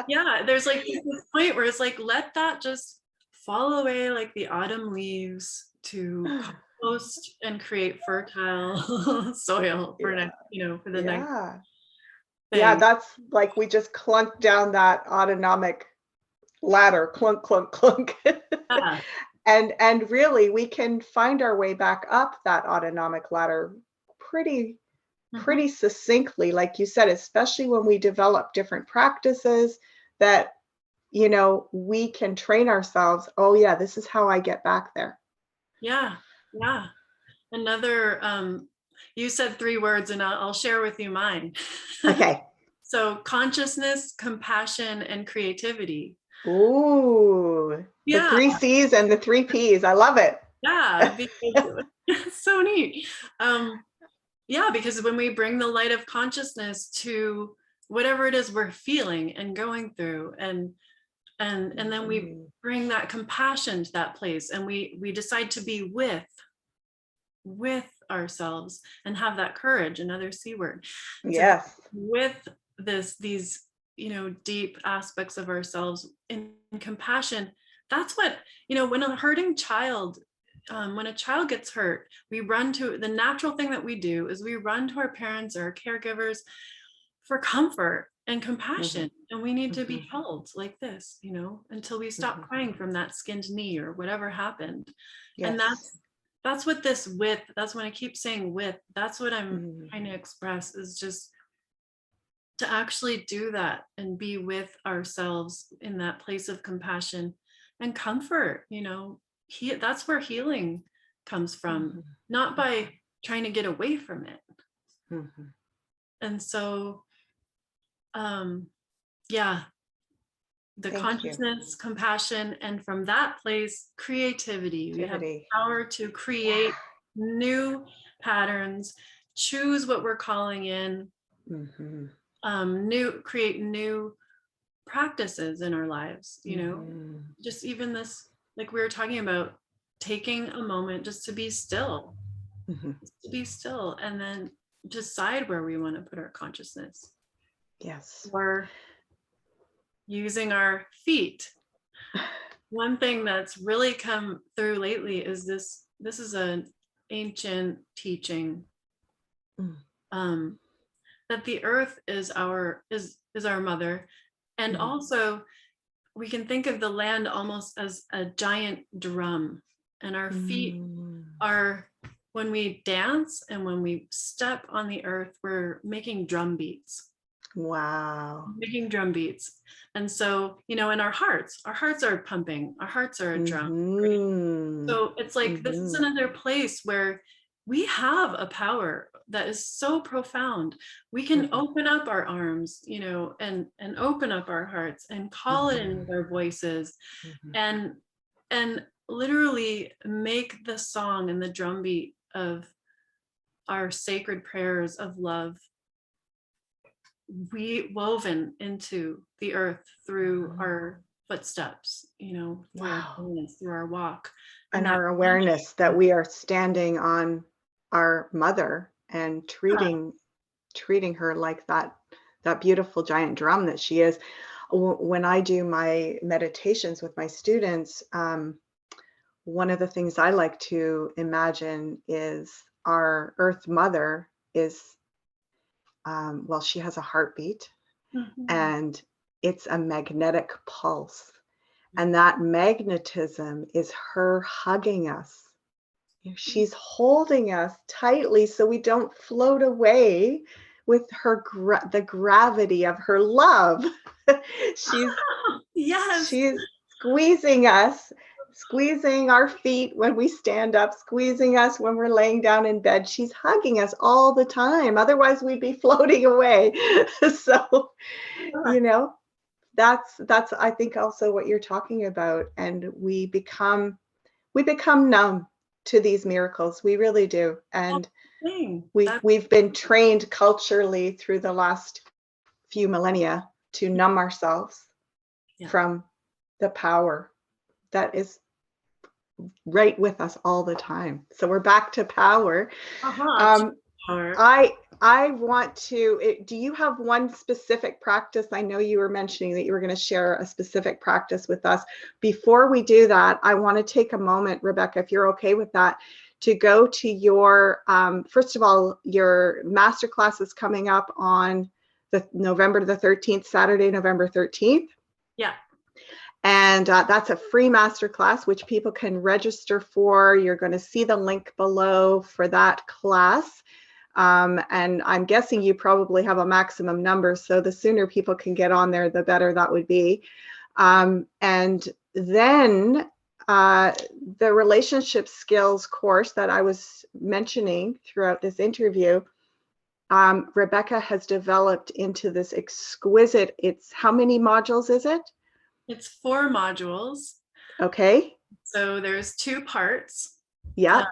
Yeah, there's like this point where it's like, let that just fall away like the autumn leaves to compost and create fertile soil for next, you know, for the next
Yeah. Yeah,
thing.
that's like we just clunk down that autonomic ladder, clunk, clunk, clunk.
Yeah.
And really we can find our way back up that autonomic ladder pretty
Mhm.
succinctly, like you said, especially when we develop different practices that, you know, we can train ourselves. Oh yeah, this is how I get back there.
Yeah. Yeah. Another, you said 3 words and I'll share with you mine.
Okay.
So consciousness, compassion, and creativity.
Ooh, the
Yeah.
3 C's and the 3 P's. I love it.
Yeah. Because it's so neat. Yeah, because when we bring the light of consciousness to whatever it is we're feeling and going through, and then we bring that compassion to that place, and we decide to be with ourselves and have that courage, another C word, to be
Yes.
with these, you know, deep aspects of ourselves in compassion. That's what, you know, when a hurting child, when a child gets hurt, we run to the natural thing that we do is we run to our parents or our caregivers for comfort and compassion. And we need to be held like this, you know, until we stop crying from that skinned knee or whatever happened. And
Yes.
that's what this with, that's when I keep saying with, that's what I'm trying to express, is just to actually do that and be with ourselves in that place of compassion and comfort, you know. That's where healing comes from, not by trying to get away from it. And so yeah, the
Thank you.
consciousness, compassion, and from that place, creativity. We have the
Activity.
power to
Yeah.
create new patterns, choose what we're calling in, create new practices in our lives, you know. Just even this, like we were talking about, taking a moment just to be still, and then decide where we want to put our consciousness.
Yes.
Or using our feet. One thing that's really come through lately is this is an ancient teaching, that the earth is our mother, and also we can think of the land almost as a giant drum, and our feet are, when we dance and when we step on the earth, we're making drum beats.
Wow.
Making drum beats. And so, you know, in our hearts are pumping, our hearts are a drum. So it's like, this is another place where we have a power that is so profound. We can open up our arms, you know, and open up our hearts and call it in with our voices, and literally make the song and the drum beat of our sacred prayers of love woven into the earth through our footsteps, you know, through our movements, through our walk.
And
that
our awareness that we are standing on our mother and treating her like that beautiful giant drum that she is. When I do my meditations with my students, one of the things I like to imagine is our earth mother is, well, she has a heartbeat, and it's a magnetic pulse. And that magnetism is her hugging us. She's holding us tightly so we don't float away with her the gravity of her love. she's
yes,
she's squeezing us squeezing our feet when we stand up, squeezing us when we're laying down in bed. She's hugging us all the time. Otherwise, we'd be floating away. So, you know, that's I think also what you're talking about. And we become numb to these miracles. We really do. And we've been trained culturally through the last few millennia to numb ourselves from the power that is right with us all the time. So we're back to power. I want to, do you have one specific practice? I know you were mentioning that you were going to share a specific practice with us. Before we do that, I want to take a moment, Rebecca, if you're okay with that, to go to your, first of all, your masterclass is coming up on the November the 13th, Saturday, November 13th.
Yeah.
And that's a free masterclass, which people can register for. You're going to see the link below for that class. And I'm guessing you probably have a maximum number. So the sooner people can get on there, the better that would be. And then the relationship skills course that I was mentioning throughout this interview, Rebecca has developed into this exquisite, how many modules is it?
It's 4 modules.
Okay.
So there's 2 parts.
Yeah.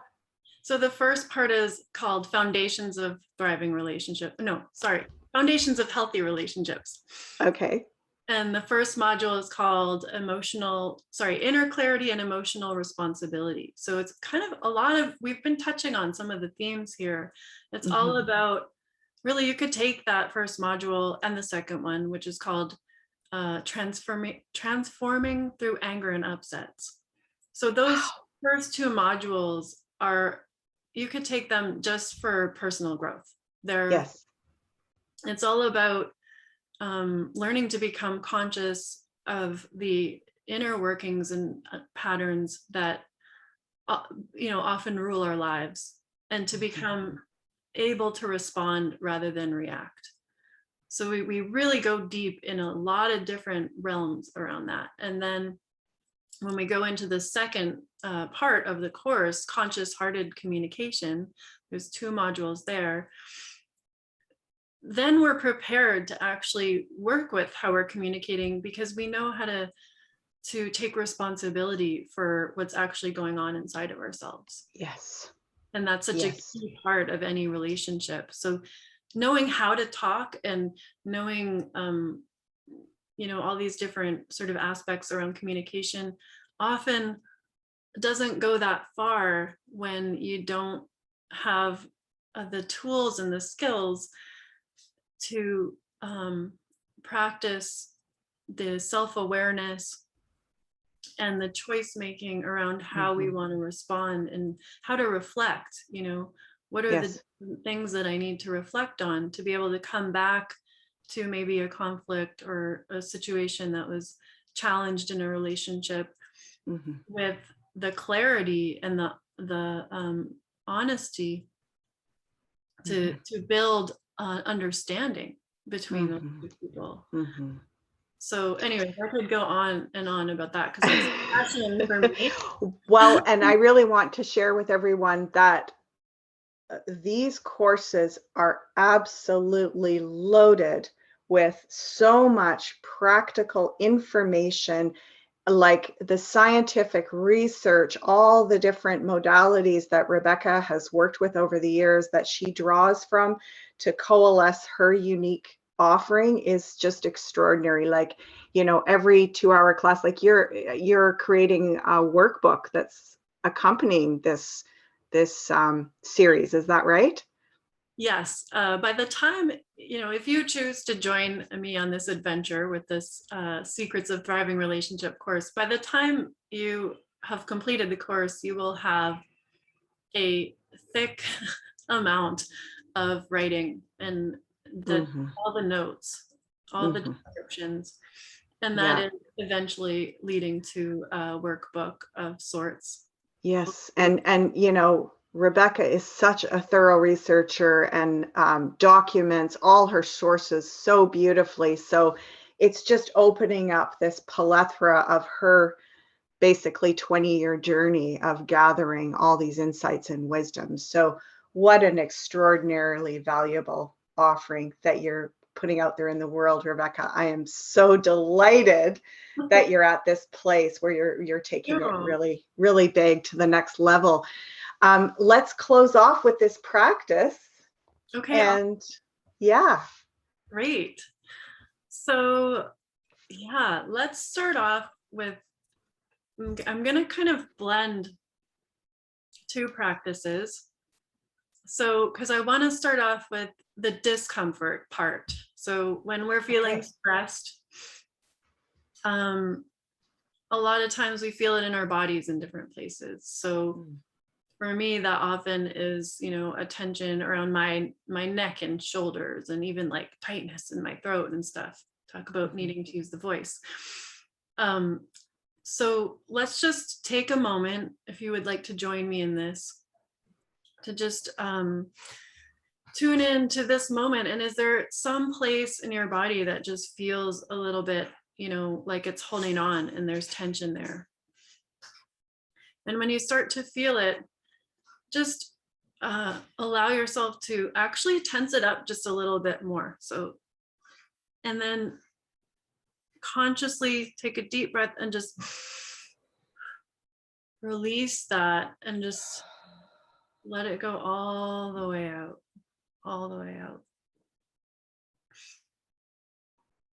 So the first part is called Foundations of Thriving Relationship. No, sorry. Foundations of Healthy Relationships.
Okay.
And the first module is called Inner Clarity and Emotional Responsibility. So it's kind of we've been touching on some of the themes here. It's all about, really, you could take that first module and the second one, which is called transforming through anger and upsets. So those first 2 modules you could take them just for personal growth. It's all about learning to become conscious of the inner workings and patterns that often rule our lives, and to become able to respond rather than react. So we really go deep in a lot of different realms around that. And then when we go into the second part of the course, conscious hearted communication, there's 2 modules there. Then we're prepared to actually work with how we're communicating, because we know how to take responsibility for what's actually going on inside of ourselves.
Yes.
And that's such a key part of any relationship. So knowing how to talk and knowing, all these different sort of aspects around communication often doesn't go that far when you don't have the tools and the skills to practice the self-awareness and the choice making around how we want to respond and how to reflect. What are the things that I need to reflect on to be able to come back to maybe a conflict or a situation that was challenged in a relationship with the clarity and the honesty to build understanding between those 2 people. So anyway, I could go on and on about that because it's passionate for me.
Well, and I really want to share with everyone that these courses are absolutely loaded with so much practical information, like the scientific research, all the different modalities that Rebecca has worked with over the years that she draws from to coalesce her unique offering is just extraordinary. Like, every 2-hour class, like you're creating a workbook that's accompanying this series. Is that right?
Yes. By the time, if you choose to join me on this adventure with this Secrets of Thriving Relationship course, by the time you have completed the course, you will have a thick amount of writing and all the notes, all the descriptions, and that is eventually leading to a workbook of sorts.
Yes, and Rebecca is such a thorough researcher and documents all her sources so beautifully. So it's just opening up this plethora of her basically 20-year journey of gathering all these insights and wisdoms. So what an extraordinarily valuable offering that you're putting out there in the world, Rebecca. I am so delighted that you're at this place where you're taking it really, really big to the next level. Let's close off with this practice.
Okay.
And yeah.
Great. So yeah, let's start off with, I'm going to kind of blend two practices. So, because I want to start off with the discomfort part. So when we're feeling stressed, a lot of times we feel it in our bodies in different places. So for me, that often is, a tension around my neck and shoulders, and even like tightness in my throat and stuff. Talk about needing to use the voice. So let's just take a moment, if you would like to join me in this, to just tune in to this moment. And is there some place in your body that just feels a little bit, like it's holding on and there's tension there? And when you start to feel it, just allow yourself to actually tense it up just a little bit more. So, and then consciously take a deep breath and just release that and just let it go all the way out, all the way out.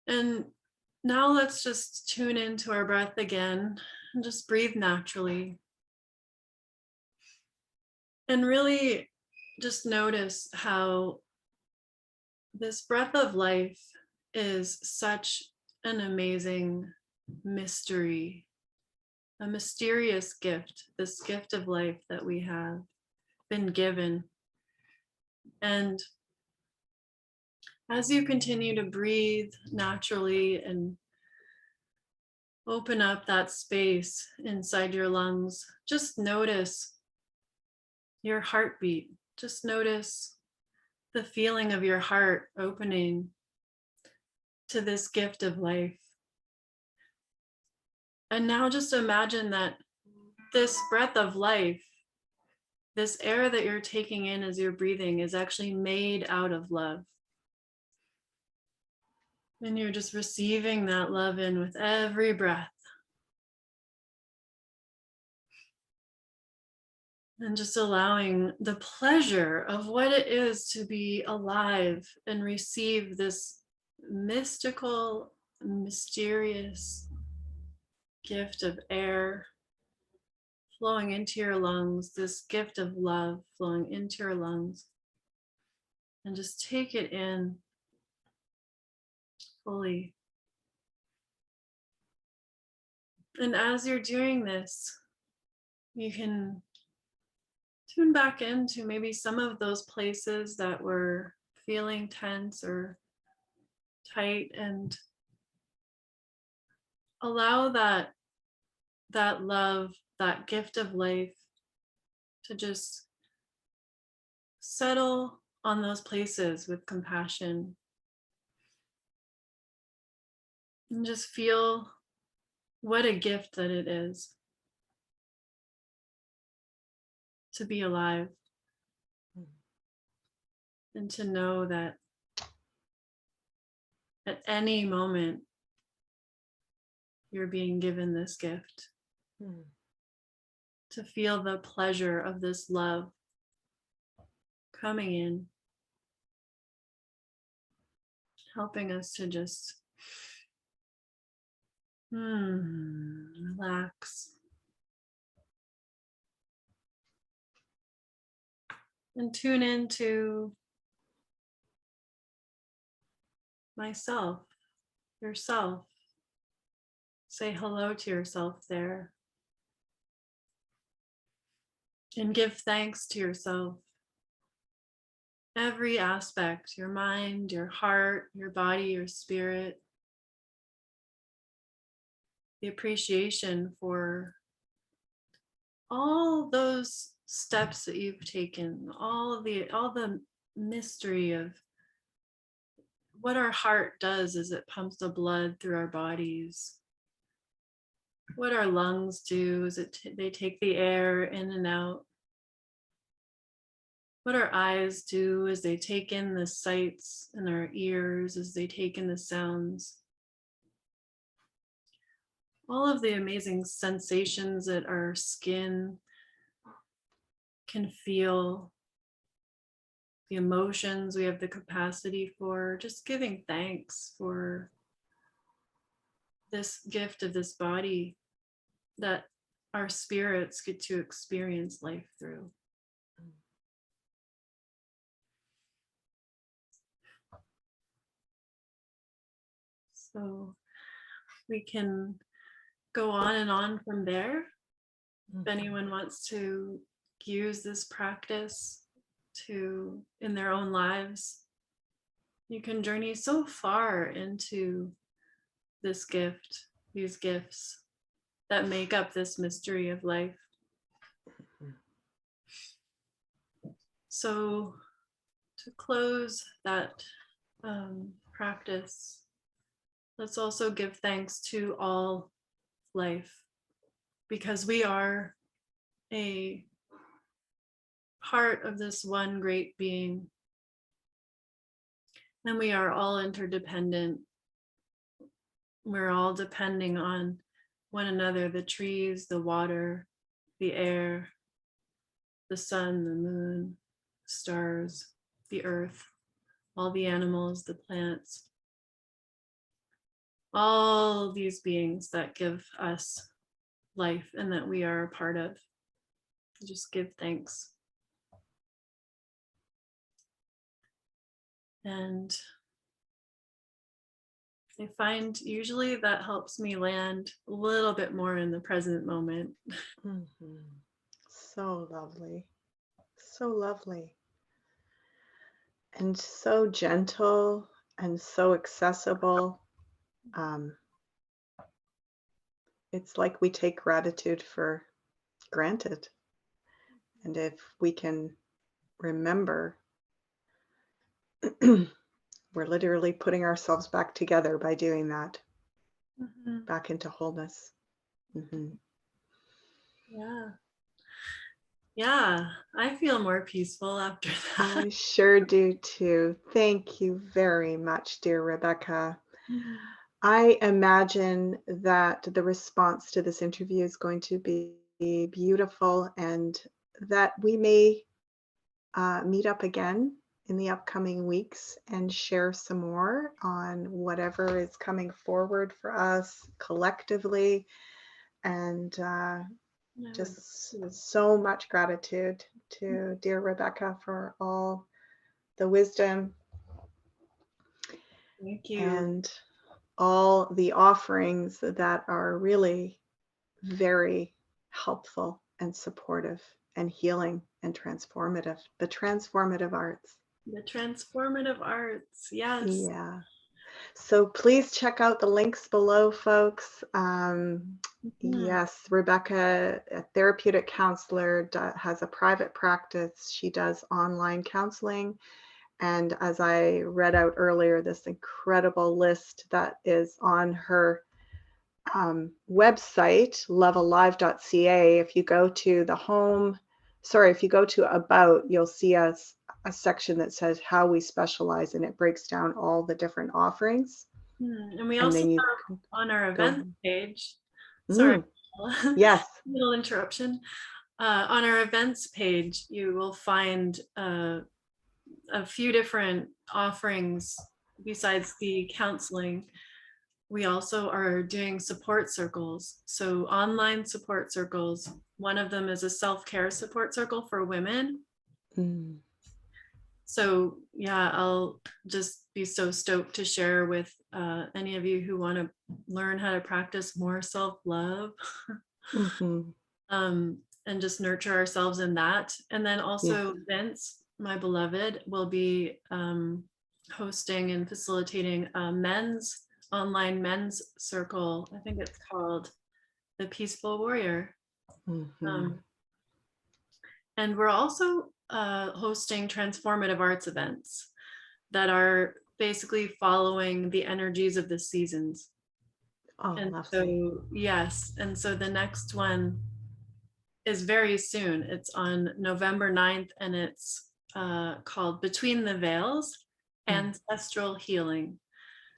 And now let's just tune into our breath again and just breathe naturally. And really just notice how this breath of life is such an amazing mystery, a mysterious gift, this gift of life that we have been given. And as you continue to breathe naturally and open up that space inside your lungs, just notice your heartbeat. Just notice the feeling of your heart opening to this gift of life. And now just imagine that this breath of life, this air that you're taking in as you're breathing, is actually made out of love. And you're just receiving that love in with every breath. And just allowing the pleasure of what it is to be alive and receive this mystical, mysterious gift of air flowing into your lungs, this gift of love flowing into your lungs. And just take it in fully. And as you're doing this, you can tune back into maybe some of those places that were feeling tense or tight, and allow that love, that gift of life, to just settle on those places with compassion. And just feel what a gift that it is to be alive, and to know that at any moment you're being given this gift. To feel the pleasure of this love coming in, helping us to just relax. And tune into myself, yourself. Say hello to yourself there. And give thanks to yourself. Every aspect, your mind, your heart, your body, your spirit. The appreciation for all those steps that you've taken, all the mystery of what our heart does as it pumps the blood through our bodies. what our lungs do as they take the air in and out. What our eyes do as they take in the sights, and our ears as they take in the sounds. All of the amazing sensations that our skin can feel, the emotions we have the capacity for, just giving thanks for this gift of this body that our spirits get to experience life through. So we can go on and on from there. If anyone wants to use this practice in their own lives, you can journey so far into this gift, these gifts that make up this mystery of life. So to close that practice, let's also give thanks to all life, because we are a part of this one great being, and we are all interdependent. We're all depending on one another, the trees, the water, the air, the sun, the moon, stars, the earth, all the animals, the plants, all these beings that give us life and that we are a part of. Just give thanks. And I find usually that helps me land a little bit more in the present moment.
So lovely. So lovely. And so gentle and so accessible. It's like we take gratitude for granted. And if we can remember, we're literally putting ourselves back together by doing that, back into wholeness.
Yeah, I feel more peaceful after that.
I sure do too. Thank you very much, dear Rebecca. I imagine that the response to this interview is going to be beautiful, and that we may meet up again in the upcoming weeks and share some more on whatever is coming forward for us collectively. And just so much gratitude to dear Rebecca for all the wisdom.
Thank you.
And all the offerings that are really very helpful and supportive and healing and transformative. The transformative arts.
The transformative arts, yes.
Yeah. So please check out the links below, folks. Yes, Rebecca, a therapeutic counselor, has a private practice. She does online counseling. And as I read out earlier, this incredible list that is on her website, lovealive.ca, if you go to if you go to About, you'll see a section that says how we specialize, and it breaks down all the different offerings.
And we also have on our events page, sorry,
yes,
little interruption. On our events page, you will find a few different offerings besides the counseling. We also are doing support circles. So online support circles. One of them is a self-care support circle for women. So yeah, I'll just be so stoked to share with any of you who want to learn how to practice more self-love and just nurture ourselves in that. And then also Vince, my beloved, will be hosting and facilitating a online men's circle. I think it's called the Peaceful Warrior. And we're also hosting transformative arts events that are basically following the energies of the seasons.
Oh,
And
lovely.
so, yes. And so the next one is very soon. It's on November 9th, and it's called Between the Veils, Ancestral Healing.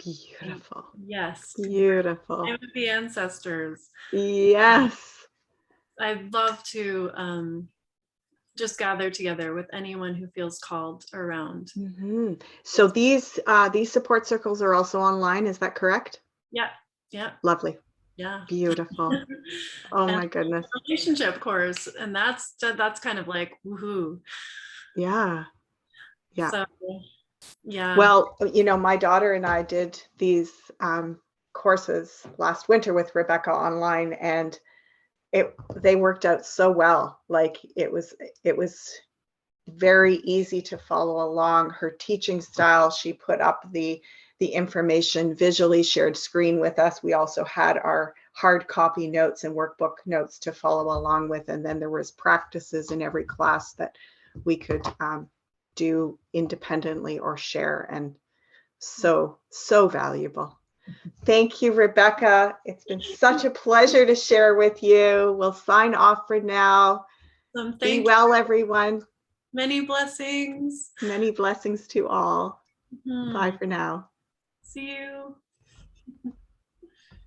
Beautiful.
Yes.
Beautiful.
Time with the ancestors.
Yes.
I'd love to just gather together with anyone who feels called around.
Mm-hmm. So these support circles are also online, is that correct?
Yeah. Yeah.
Lovely.
Yeah.
Beautiful. Oh
And
my goodness.
relationship course, and that's kind of like woohoo.
Yeah. Yeah.
So yeah.
Well, my daughter and I did these courses last winter with Rebecca online, and they worked out so well. Like it was very easy to follow along. Her teaching style, she put up the information visually, shared screen with us. We also had our hard copy notes and workbook notes to follow along with, and then there was practices in every class that we could do independently or share, and so valuable. Thank you, Rebecca. It's been such a pleasure to share with you. We'll sign off for now. Be well, everyone.
Many blessings.
Many blessings to all. Bye for now.
See you.